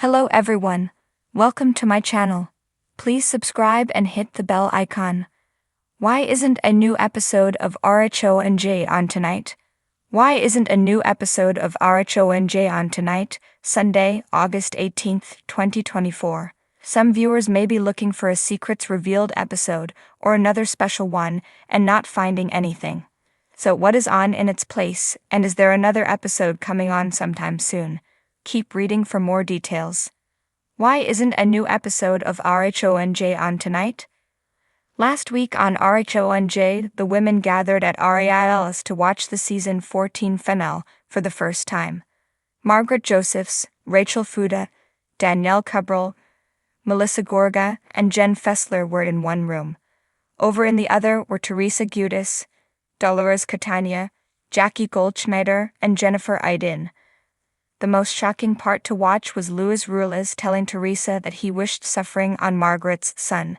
Hello everyone. Welcome to my channel. Please subscribe and hit the bell icon. Why isn't a new episode of RHONJ on tonight? Why isn't a new episode of RHONJ on tonight, Sunday, August 18th, 2024? Some viewers may be looking for a secrets revealed episode or another special one and not finding anything. So what is on in its place, and is there another episode coming on sometime soon? Keep reading for more details. Why isn't a new episode of RHONJ on tonight? Last week on RHONJ, the women gathered at Hiatus to watch the season 14 finale for the first time. Margaret Josephs, Rachel Fuda, Danielle Cabral, Melissa Gorga, and Jen Fessler were in one room. Over in the other were Teresa Giudice, Dolores Catania, Jackie Goldschneider, and Jennifer Aydin. The most shocking part to watch was Luis Ruiz telling Teresa that he wished suffering on Margaret's son.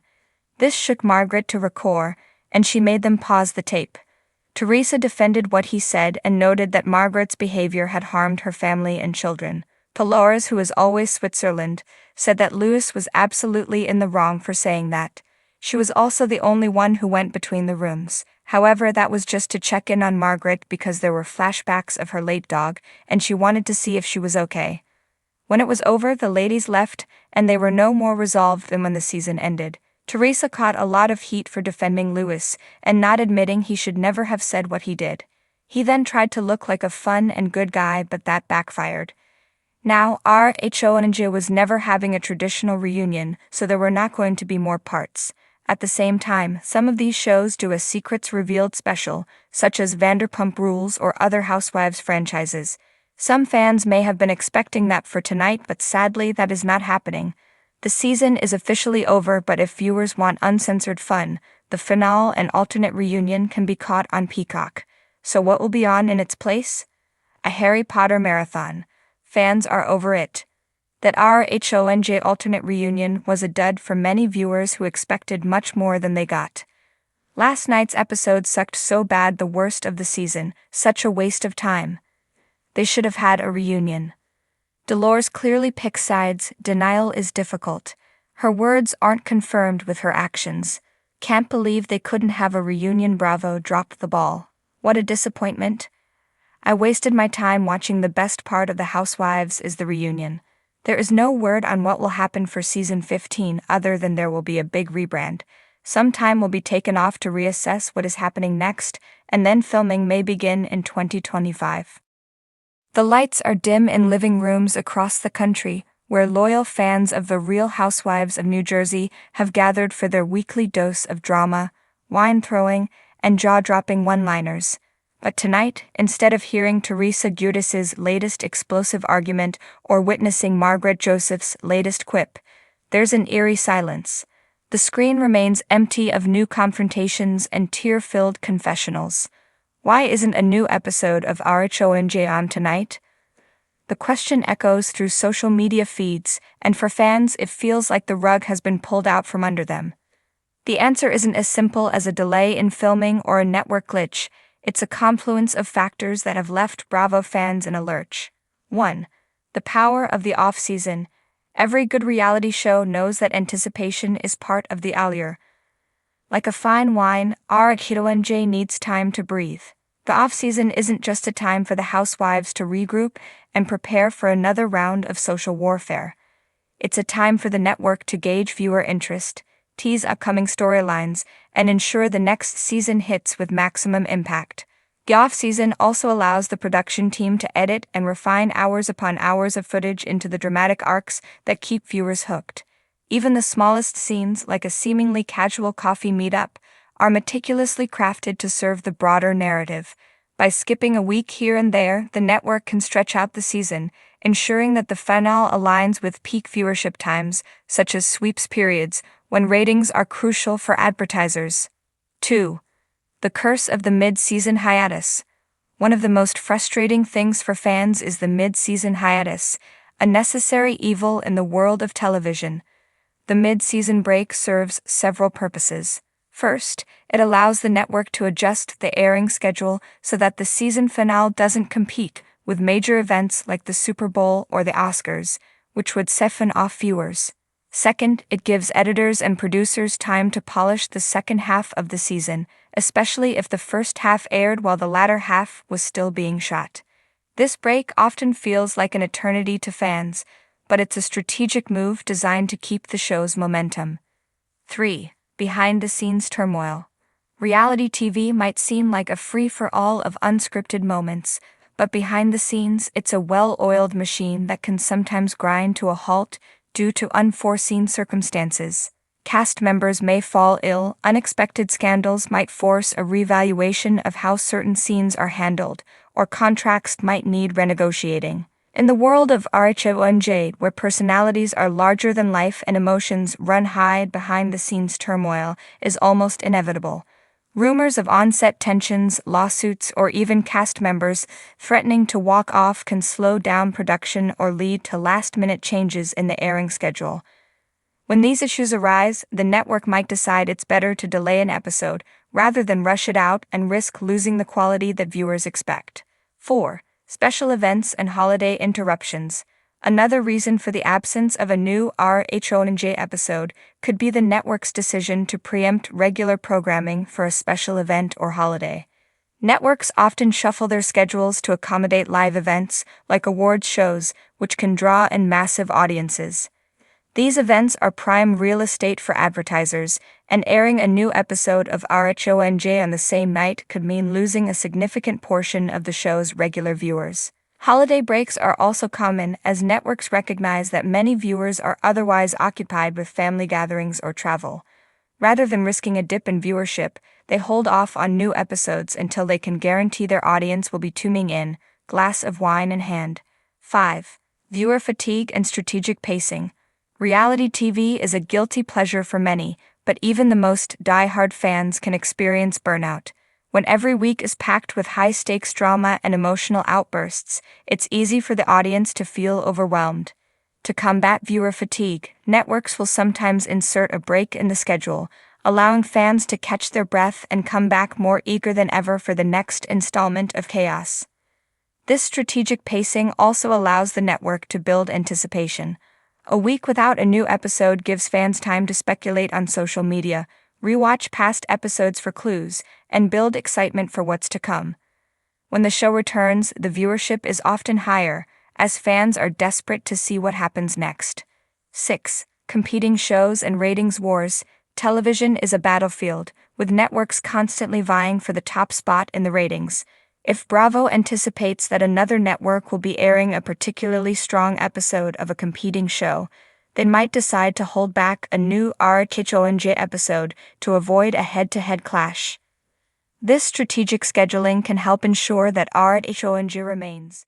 This shook Margaret to her core, and she made them pause the tape. Teresa defended what he said and noted that Margaret's behavior had harmed her family and children. Dolores, who is always Switzerland, said that Luis was absolutely in the wrong for saying that. She was also the only one who went between the rooms. However, that was just to check in on Margaret because there were flashbacks of her late dog, and she wanted to see if she was okay. When it was over, the ladies left, and they were no more resolved than when the season ended. Teresa caught a lot of heat for defending Luis and not admitting he should never have said what he did. He then tried to look like a fun and good guy, but that backfired. Now, RHONJ was never having a traditional reunion, so there were not going to be more parts. At the same time, some of these shows do a secrets revealed special, such as Vanderpump Rules or other Housewives franchises. Some fans may have been expecting that for tonight, but sadly that is not happening. The season is officially over, but if viewers want uncensored fun, the finale and alternate reunion can be caught on Peacock. So what will be on in its place? A Harry Potter marathon. Fans are over it. That RHONJ alternate reunion was a dud for many viewers who expected much more than they got. Last night's episode sucked so bad, the worst of the season, such a waste of time. They should have had a reunion. Dolores clearly picks sides, denial is difficult. Her words aren't confirmed with her actions. Can't believe they couldn't have a reunion. Bravo dropped the ball. What a disappointment. I wasted my time watching. The best part of the Housewives is the reunion. There is no word on what will happen for season 15 other than there will be a big rebrand. Some time will be taken off to reassess what is happening next, and then filming may begin in 2025. The lights are dim in living rooms across the country, where loyal fans of the Real Housewives of New Jersey have gathered for their weekly dose of drama, wine-throwing, and jaw-dropping one-liners. But tonight, instead of hearing Teresa Giudice's latest explosive argument or witnessing Margaret Joseph's latest quip, there's an eerie silence. The screen remains empty of new confrontations and tear-filled confessionals. Why isn't a new episode of RHONJ on tonight? The question echoes through social media feeds, and for fans it feels like the rug has been pulled out from under them. The answer isn't as simple as a delay in filming or a network glitch. It's a confluence of factors that have left Bravo fans in a lurch. 1. The power of the off-season. Every good reality show knows that anticipation is part of the allure. Like a fine wine, RHONJ needs time to breathe. The off-season isn't just a time for the Housewives to regroup and prepare for another round of social warfare. It's a time for the network to gauge viewer interest, tease upcoming storylines, and ensure the next season hits with maximum impact. The off-season also allows the production team to edit and refine hours upon hours of footage into the dramatic arcs that keep viewers hooked. Even the smallest scenes, like a seemingly casual coffee meetup, are meticulously crafted to serve the broader narrative. By skipping a week here and there, the network can stretch out the season, ensuring that the finale aligns with peak viewership times, such as sweeps periods, when ratings are crucial for advertisers. 2. The curse of the mid-season hiatus. One of the most frustrating things for fans is the mid-season hiatus, a necessary evil in the world of television. The mid-season break serves several purposes. First, it allows the network to adjust the airing schedule so that the season finale doesn't compete with major events like the Super Bowl or the Oscars, which would siphon off viewers. Second, it gives editors and producers time to polish the second half of the season, especially if the first half aired while the latter half was still being shot. This break often feels like an eternity to fans, but it's a strategic move designed to keep the show's momentum. 3. Behind-the-scenes turmoil. Reality TV might seem like a free-for-all of unscripted moments, but behind the scenes, it's a well-oiled machine that can sometimes grind to a halt due to unforeseen circumstances. Cast members may fall ill, unexpected scandals might force a reevaluation of how certain scenes are handled, or contracts might need renegotiating. In the world of RHONJ, where personalities are larger than life and emotions run high, behind-the-scenes turmoil is almost inevitable. Rumors of on-set tensions, lawsuits, or even cast members threatening to walk off can slow down production or lead to last-minute changes in the airing schedule. When these issues arise, the network might decide it's better to delay an episode rather than rush it out and risk losing the quality that viewers expect. 4. Special events and holiday interruptions. Another reason for the absence of a new RHONJ episode could be the network's decision to preempt regular programming for a special event or holiday. Networks often shuffle their schedules to accommodate live events, like awards shows, which can draw in massive audiences. These events are prime real estate for advertisers, and airing a new episode of RHONJ on the same night could mean losing a significant portion of the show's regular viewers. Holiday breaks are also common, as networks recognize that many viewers are otherwise occupied with family gatherings or travel. Rather than risking a dip in viewership, they hold off on new episodes until they can guarantee their audience will be tuning in, glass of wine in hand. 5. Viewer fatigue and strategic pacing. Reality TV is a guilty pleasure for many, but even the most die-hard fans can experience burnout. When every week is packed with high-stakes drama and emotional outbursts, it's easy for the audience to feel overwhelmed. To combat viewer fatigue, networks will sometimes insert a break in the schedule, allowing fans to catch their breath and come back more eager than ever for the next installment of chaos. This strategic pacing also allows the network to build anticipation. A week without a new episode gives fans time to speculate on social media, rewatch past episodes for clues, and build excitement for what's to come. When the show returns, the viewership is often higher, as fans are desperate to see what happens next. 6. Competing shows and ratings wars. Television is a battlefield, with networks constantly vying for the top spot in the ratings. If Bravo anticipates that another network will be airing a particularly strong episode of a competing show, they might decide to hold back a new RHONJ episode to avoid a head-to-head clash. This strategic scheduling can help ensure that RHONJ remains